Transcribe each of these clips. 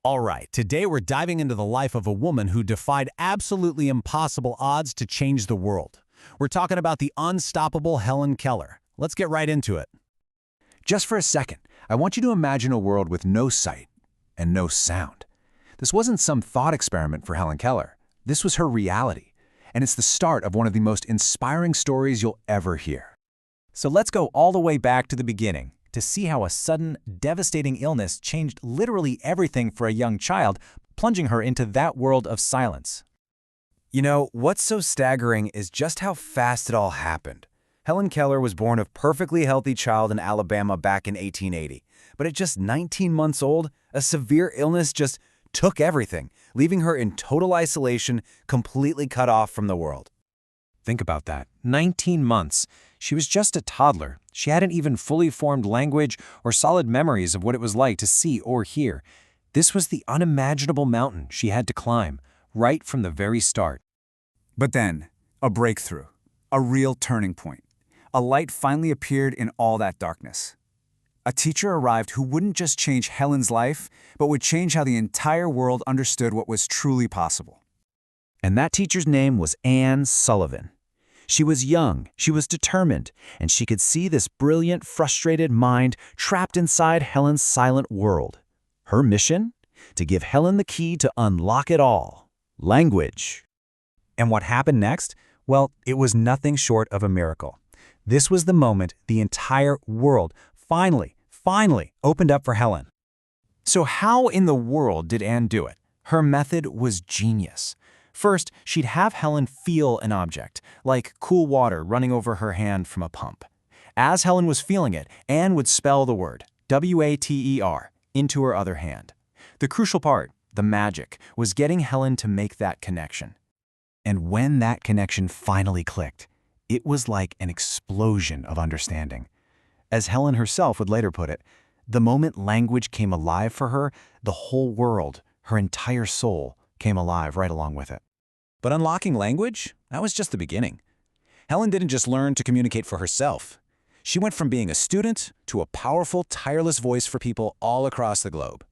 All right, today we're diving into the life of a woman who defied absolutely impossible odds to change the world. We're talking about the unstoppable Helen Keller. Let's get right into it. Just for a second, I want you to imagine a world with no sight and no sound. This wasn't some thought experiment for Helen Keller. This was her reality, and it's the start of one of the most inspiring stories you'll ever hear. So let's go all the way back to the beginning to see how a sudden, devastating illness changed literally everything for a young child, plunging her into that world of silence. You know, what's so staggering is just how fast it all happened. Helen Keller was born a perfectly healthy child in Alabama back in 1880. But at just 19 months old, a severe illness just took everything, leaving her in total isolation, completely cut off from the world. Think about that. 19 months. She was just a toddler. She hadn't even fully formed language or solid memories of what it was like to see or hear. This was the unimaginable mountain she had to climb, right from the very start. But then, a breakthrough, a real turning point. A light finally appeared in all that darkness. A teacher arrived who wouldn't just change Helen's life, but would change how the entire world understood what was truly possible. And that teacher's name was Sullivan. She was young, she was determined, and she could see this brilliant, frustrated mind trapped inside Helen's silent world. Her mission? To give Helen the key to unlock it all: language. And what happened next? Well, it was nothing short of a miracle. This was the moment the entire world finally opened up for Helen. So how in the world did Anne do it? Her method was genius. First, she'd have Helen feel an object, like cool water running over her hand from a pump. As Helen was feeling it, Anne would spell the word, W-A-T-E-R, into her other hand. The crucial part, the magic, was getting Helen to make that connection. And when that connection finally clicked, it was like an explosion of understanding. As Helen herself would later put it, the moment language came alive for her, the whole world, her entire soul, came alive right along with it. But unlocking language? That was just the beginning. Helen didn't just learn to communicate for herself. She went from being a student to a powerful, tireless voice for people all across the globe.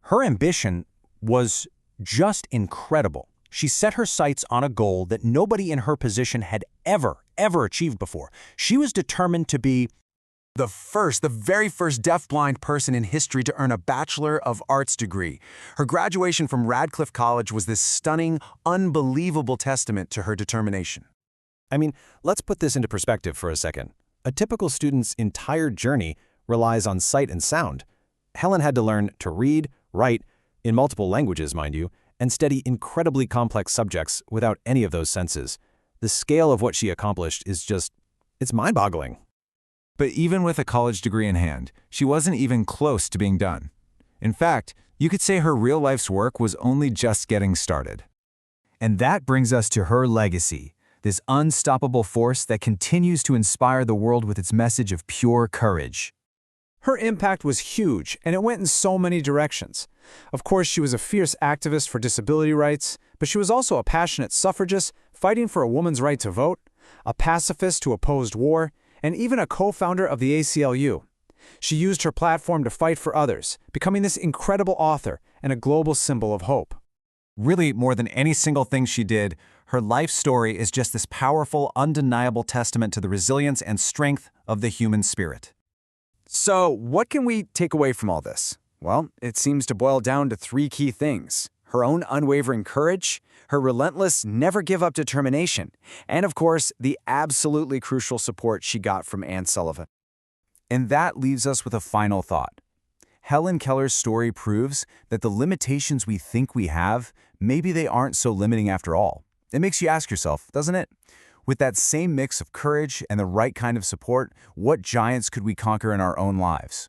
Her ambition was just incredible. She set her sights on a goal that nobody in her position had ever achieved before. She was determined to be The very first deafblind person in history to earn a Bachelor of Arts degree. Her graduation from Radcliffe College was this stunning, unbelievable testament to her determination. I mean, let's put this into perspective for a second. A typical student's entire journey relies on sight and sound. Helen had to learn to read, write, in multiple languages, mind you, and study incredibly complex subjects without any of those senses. The scale of what she accomplished is it's mind-boggling. But even with a college degree in hand, she wasn't even close to being done. In fact, you could say her real life's work was only just getting started. And that brings us to her legacy, this unstoppable force that continues to inspire the world with its message of pure courage. Her impact was huge, and it went in so many directions. Of course, she was a fierce activist for disability rights, but she was also a passionate suffragist fighting for a woman's right to vote, a pacifist who opposed war, and even a co-founder of the ACLU. She used her platform to fight for others, becoming this incredible author and a global symbol of hope. Really, more than any single thing she did, her life story is just this powerful, undeniable testament to the resilience and strength of the human spirit. So, what can we take away from all this? Well, it seems to boil down to three key things: her own unwavering courage, her relentless, never-give-up determination, and of course, the absolutely crucial support she got from Sullivan. And that leaves us with a final thought. Helen Keller's story proves that the limitations we think we have, maybe they aren't so limiting after all. It makes you ask yourself, doesn't it? With that same mix of courage and the right kind of support, what giants could we conquer in our own lives?